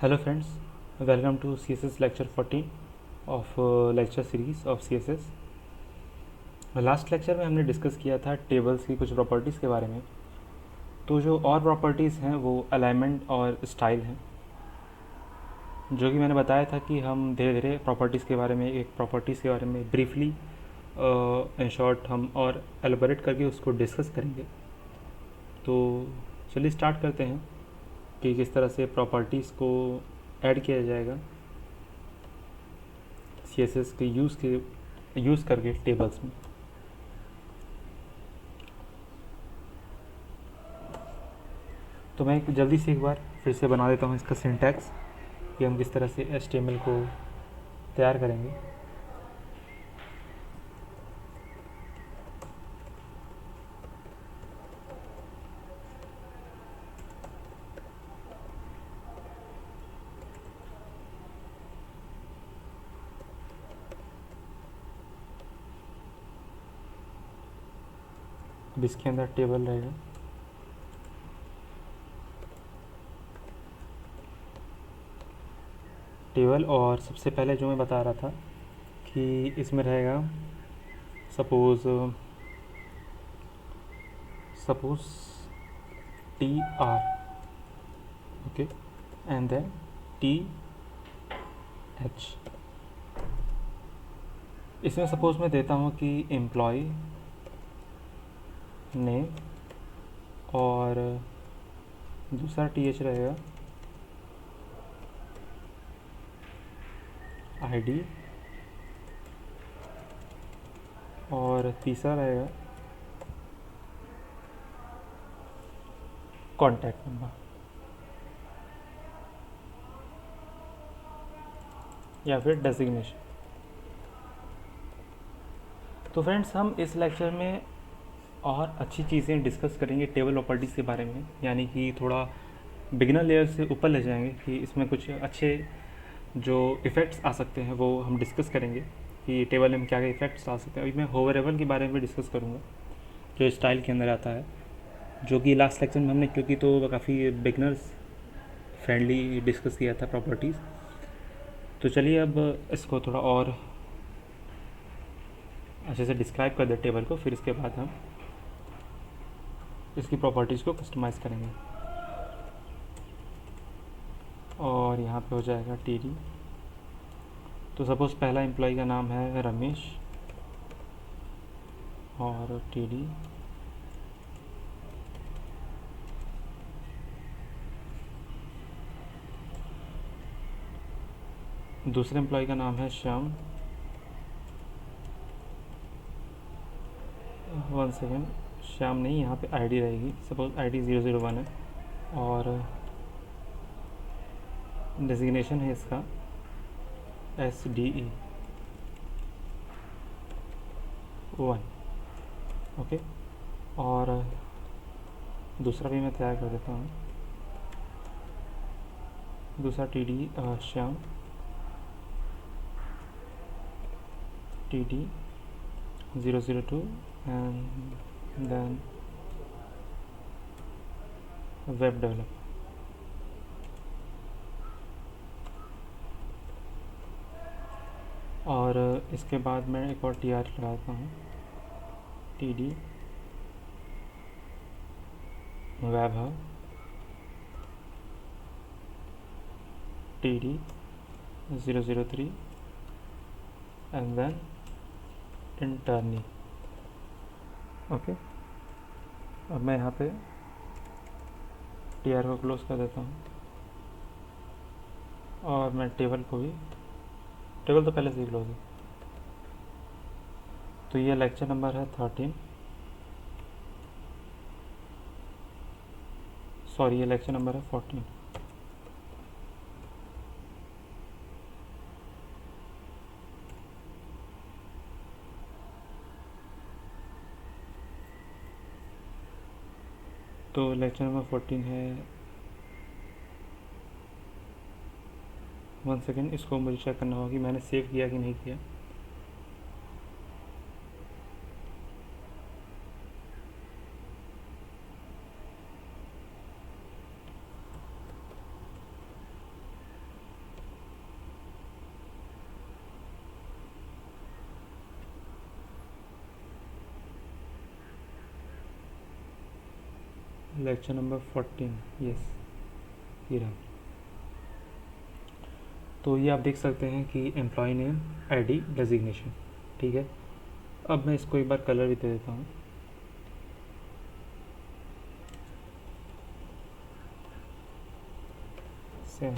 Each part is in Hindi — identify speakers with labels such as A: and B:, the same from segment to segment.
A: Hello friends, welcome to CSS lecture 14 of lecture series of CSS। Last lecture में हमने डिस्कस किया था टेबल्स की कुछ प्रॉपर्टीज़ के बारे में। तो जो और प्रॉपर्टीज़ हैं वो अलाइनमेंट और स्टाइल हैं, जो कि मैंने बताया था कि हम धीरे धीरे प्रॉपर्टीज़ के बारे में एक प्रॉपर्टीज़ के बारे में ब्रीफली इन शॉर्ट हम और एलोबरेट करके उसको डिस्कस करेंगे। तो चलिए स्टार्ट करते हैं कि किस तरह से प्रॉपर्टीज़ को ऐड किया जाएगा CSS के यूज़ करके टेबल्स में। तो मैं जल्दी से एक बार फिर से बना देता हूँ इसका सिंटैक्स कि हम किस तरह से HTML को तैयार करेंगे। अब इसके अंदर टेबल रहेगा, टेबल। और सबसे पहले जो मैं बता रहा था कि इसमें रहेगा suppose TR, okay, and then TH। इसमें सपोज़ मैं देता हूँ कि एम्प्लॉय नेम और दूसरा TH रहेगा ID और तीसरा रहेगा कॉन्टैक्ट नंबर या फिर डेजिग्नेशन। तो फ्रेंड्स, हम इस लेक्चर में और अच्छी चीज़ें डिस्कस करेंगे टेबल प्रॉपर्टीज़ के बारे में, यानी कि थोड़ा बिगिनर लेयर से ऊपर ले जाएंगे कि इसमें कुछ अच्छे जो इफ़ेक्ट्स आ सकते हैं वो हम डिस्कस करेंगे कि टेबल में क्या क्या इफ़ेक्ट्स आ सकते हैं। अभी मैं होवरेबल के बारे में भी डिस्कस करूँगा जो स्टाइल के अंदर आता है, जो कि लास्ट लेक्चर में हमने क्योंकि तो काफ़ी बिगनर्स फ्रेंडली डिस्कस किया था प्रॉपर्टीज़। तो चलिए अब इसको थोड़ा और अच्छे से डिस्क्राइब कर दे टेबल को, फिर इसके बाद हम इसकी प्रॉपर्टीज़ को कस्टमाइज़ करेंगे। और यहाँ पे हो जाएगा TD। तो सपोज़ पहला एम्प्लॉय का नाम है रमेश और TD। दूसरे एम्प्लॉय का नाम है श्याम। वन सेकेंड, श्याम नहीं, यहाँ पे ID रहेगी। सपोज ID 001 है और डेजिग्नेशन है इसका SDE 1, ओके। और दूसरा भी मैं तैयार कर देता हूँ। दूसरा TD Shyam, TD 002 and then web developer. और इसके बाद मैं एक और TR लगाता हूँ, TD Vaibhav, TD 003 and then internee, okay. अब मैं यहाँ पे TR को क्लोज कर देता हूँ और मैं टेबल को भी, टेबल तो पहले से ही क्लोज है। तो ये लेक्चर नंबर है 13, सॉरी ये लेक्चर नंबर है 14। तो लेक्चर नंबर 14 है। वन सेकेंड, इसको मुझे चेक करना होगा कि मैंने सेव किया कि नहीं किया। लेक्चर नंबर 14, यस ये रहा। तो ये आप देख सकते हैं कि एम्प्लॉय नेम, आईडी, डेजिग्नेशन, ठीक है। अब मैं इसको एक बार कलर भी दे देता हूँ। सेम,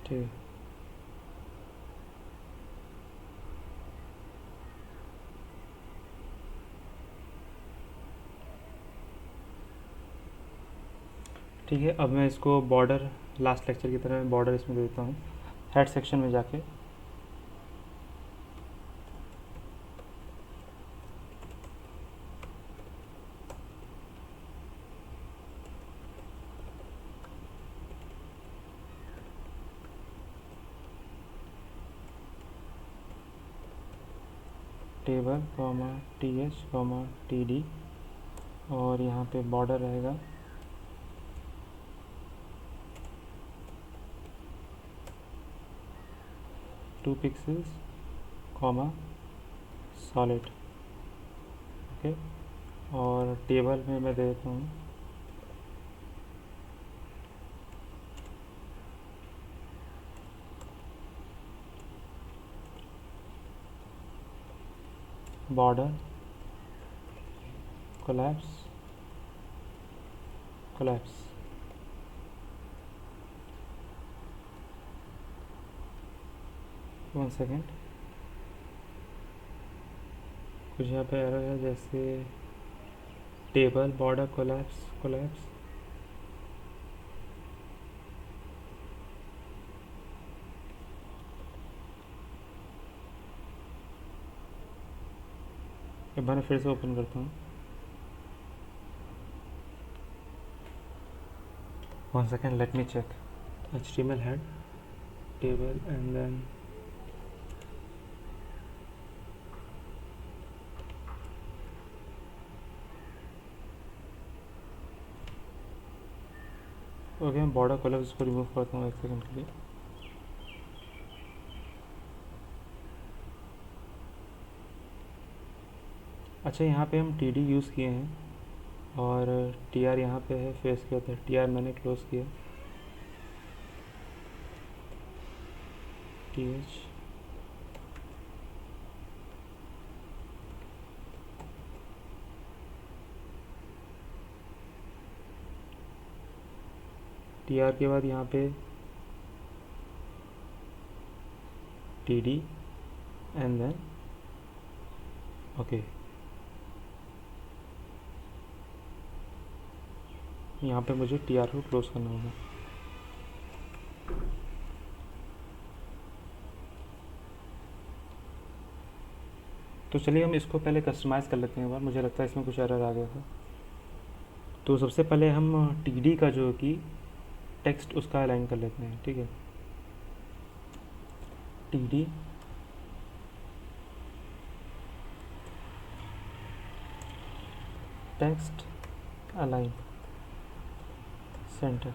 A: ठीक है। ठीक है, अब मैं इसको बॉर्डर, लास्ट लेक्चर की तरह बॉर्डर इसमें दे देता हूँ। हेड सेक्शन में जाके table comma TH comma TD, और यहाँ पे बॉर्डर रहेगा 2 पिक्सल्स कॉमा सॉलिड, ओके। और टेबल में मैं दे देता हूँ border collapse collapse. One second, कुछ यहाँ पे एरर है, जैसे टेबल बॉर्डर कोलैप्स कोलैप्स, एक बार मैं फिर से ओपन करता हूँ। One second, let me check. HTML head table and then okay, मैं बॉर्डर कलर इसको रिमूव करता हूँ एक सेकंड के लिए। अच्छा, यहाँ पे हम TD यूज़ किए हैं और TR यहाँ पे है, फेस किया था, TR मैंने क्लोज किया, TH TR के बाद यहाँ पे TD एंड देन ओके। यहाँ पे मुझे TR को क्लोज करना होगा। तो चलिए हम इसको पहले कस्टमाइज़ कर लेते हैं एक बार, मुझे लगता है इसमें कुछ एरर आ गया था। तो सबसे पहले हम TD का जो कि टेक्स्ट उसका अलाइन कर लेते हैं, ठीक है। TD टेक्स्ट अलाइन सेंटर,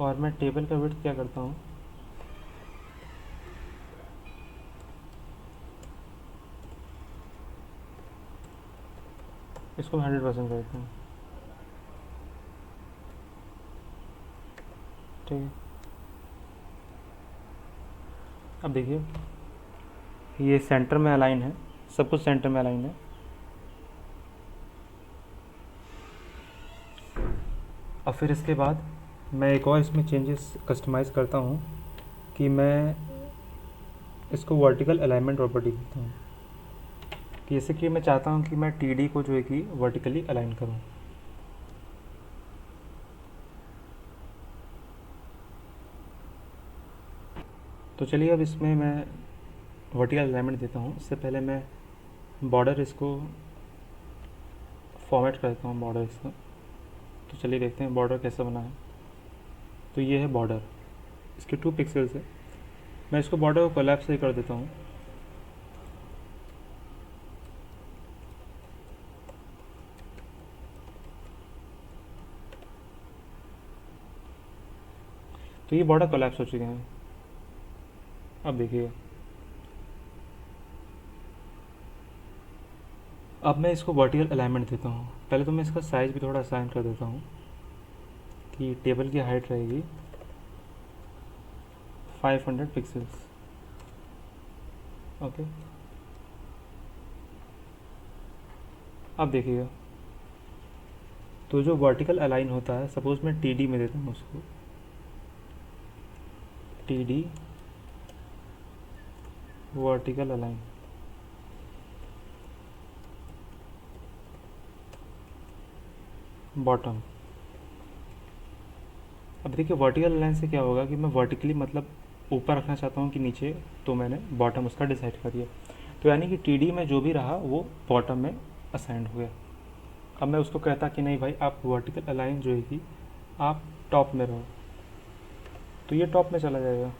A: और मैं टेबल का विड्थ क्या करता हूँ, इसको 100% कर देता हूँ, ठीक है। अब देखिए ये सेंटर में अलाइन है, सब कुछ सेंटर में अलाइन है। अब फिर इसके बाद मैं एक और इसमें चेंजेस कस्टमाइज़ करता हूँ कि मैं इसको वर्टिकल अलाइनमेंट प्रॉपर्टी देता हूँ, कि जैसे कि मैं चाहता हूँ कि मैं TD को जो है कि वर्टिकली अलाइन करूँ। तो चलिए अब इसमें मैं वर्टिकल अलाइनमेंट देता हूँ। इससे पहले मैं बॉर्डर इसको फॉर्मेट करता हूँ, बॉर्डर इसका। तो चलिए देखते हैं बॉर्डर कैसा बना है। तो ये है बॉर्डर, इसके 2 पिक्सल्स है। मैं इसको बॉर्डर को कोलैप्स से कर देता हूँ। तो ये बॉर्डर कोलैप्स हो चुके हैं। अब देखिए, अब मैं इसको वर्टिकल अलाइनमेंट देता हूँ। पहले तो मैं इसका साइज़ भी थोड़ा असाइन कर देता हूँ कि टेबल की हाइट रहेगी 500 पिक्सल्स। ओके, अब देखिएगा, तो जो वर्टिकल अलाइन होता है, सपोज मैं टी डी में देता हूँ उसको, T D vertical align, bottom. अब देखिए वर्टिकल अलाइन से क्या होगा कि मैं वर्टिकली मतलब ऊपर रखना चाहता हूँ कि नीचे, तो मैंने बॉटम उसका डिसाइड कर दिया। तो यानी कि टी डी में जो भी रहा वो बॉटम में असाइंड हो गया। अब मैं उसको कहता कि नहीं भाई, आप वर्टिकल अलाइन जो है कि आप टॉप में रहो, तो ये टॉप में चला जाएगा,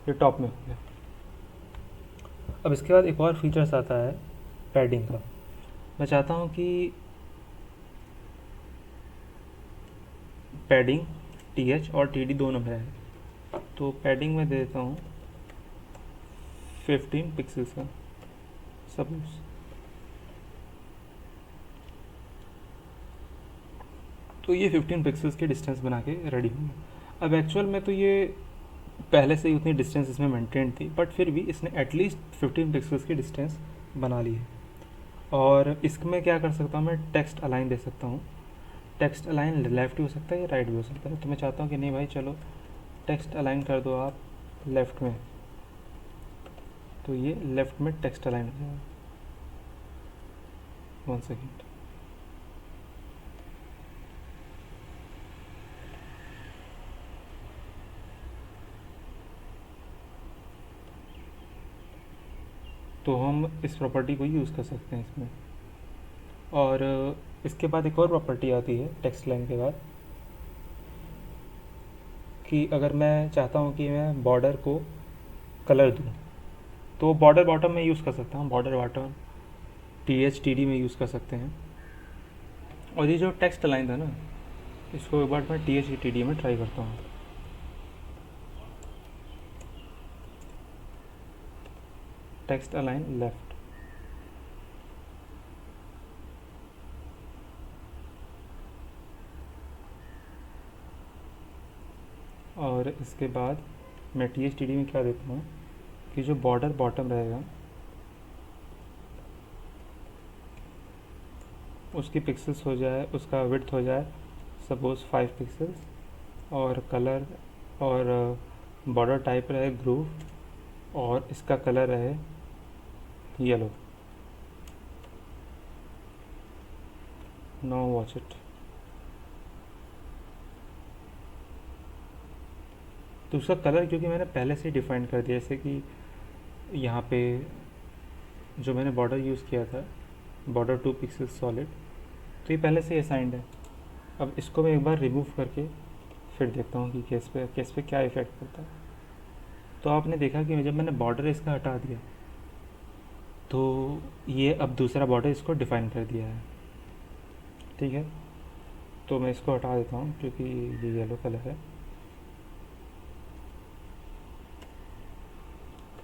A: ये टॉप में हो गया। अब इसके बाद एक और फीचर्स आता है पैडिंग का। मैं चाहता हूँ कि पैडिंग टी एच और टी डी दोनों में है, तो पैडिंग में दे देता हूँ 15 पिक्सल्स का सपोज। तो ये 15 पिक्सल्स के डिस्टेंस बना के रेडी होंगे। अब एक्चुअल में तो ये पहले से ही उतनी डिस्टेंस इसमें मेंटेन थी, बट फिर भी इसने एटलीस्ट 15 पिक्सल्स की डिस्टेंस बना ली है। और इसमें क्या कर सकता हूँ, मैं टेक्स्ट अलाइन दे सकता हूँ। टेक्स्ट अलाइन लेफ़्ट भी हो सकता है या राइट भी हो सकता है। तो मैं चाहता हूँ कि नहीं भाई चलो टेक्स्ट अलाइन कर दो आप लेफ़्ट में, तो ये लेफ़्ट में टेक्स्ट अलाइन हो जाएगा। 1 सेकेंड, तो हम इस प्रॉपर्टी को यूज़ कर सकते हैं इसमें। और इसके बाद एक और प्रॉपर्टी आती है टेक्स्ट लाइन के बाद, कि अगर मैं चाहता हूँ कि मैं बॉर्डर को कलर दूँ, तो बॉर्डर बॉटम में यूज़ कर सकता हूँ, border bottom T H T D में यूज़ कर सकते हैं। और ये जो टेक्स्ट लाइन था ना, इसको एक बार मैं टी एच टी डी में ट्राई करता हूँ। टेक्स्ट अलाइन लेफ्ट, और इसके बाद मैं टी एच टी डी में क्या देता हूँ कि जो बॉर्डर बॉटम रहेगा उसकी पिक्सल्स हो जाए, उसका विड्थ हो जाए सपोज 5 पिक्सल्स, और कलर और बॉर्डर टाइप रहे ग्रूव, और इसका कलर रहे येलो। Now watch it. तो उसका कलर क्योंकि मैंने पहले से ही डिफाइन कर दिया, जैसे कि यहाँ पे जो मैंने बॉर्डर यूज़ किया था, बॉर्डर 2 पिक्सल सॉलिड, तो ये पहले से असाइंड है। अब इसको मैं एक बार रिमूव करके फिर देखता हूँ कि केस पे क्या इफ़ेक्ट पड़ता है। तो आपने देखा कि जब मैंने बॉर्डर इसका हटा दिया, तो ये अब दूसरा बॉर्डर इसको डिफाइन कर दिया है। ठीक है, तो मैं इसको हटा देता हूँ क्योंकि ये येलो कलर है।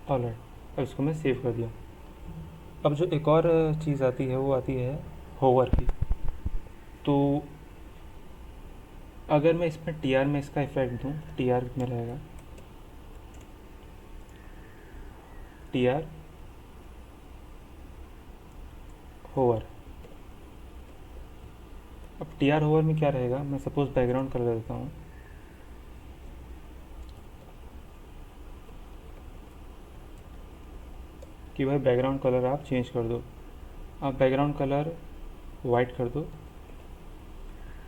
A: ऑलराइट, अब इसको मैं सेव कर दिया। अब जो एक और चीज़ आती है वो आती है होवर की। तो अगर मैं इसमें टी आर में इसका इफेक्ट दूँ, टी आर में रहेगा टी आर होवर। अब टी आर होवर में क्या रहेगा, मैं सपोज बैकग्राउंड कलर देता हूँ, कि भाई बैकग्राउंड कलर आप चेंज कर दो। आप बैकग्राउंड कलर वाइट कर दो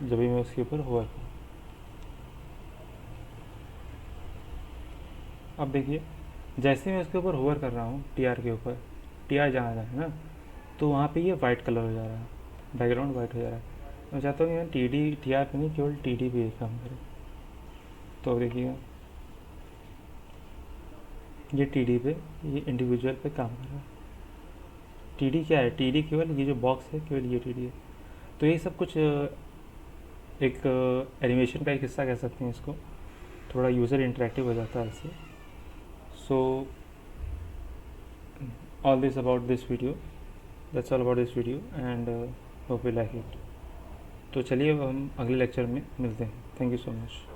A: जब भी मैं उसके ऊपर होवर करूँ। अब देखिए, जैसे मैं उसके ऊपर होवर कर रहा हूँ टी आर के ऊपर, टी आर जहाँ है ना, तो वहाँ पे ये वाइट कलर हो जा रहा है, बैकग्राउंड वाइट हो जा रहा है। मैं चाहता हूँ कि मैं टी आर पे नहीं, केवल टी डी पे काम करें। तो देखिएगा ये टी डी पे, ये इंडिविजुअल पे काम कर रहा है। टी डी क्या है, टी डी केवल ये जो बॉक्स है, केवल ये टी डी है। तो ये सब कुछ एक एनिमेशन का एक हिस्सा कह सकते हैं इसको, थोड़ा यूज़र इंटरेक्टिव हो जाता है इससे। So all this about this video, that's all about this video and hope you like it. तो चलिए अब हम अगले लेक्चर में मिलते हैं। Thank you so much.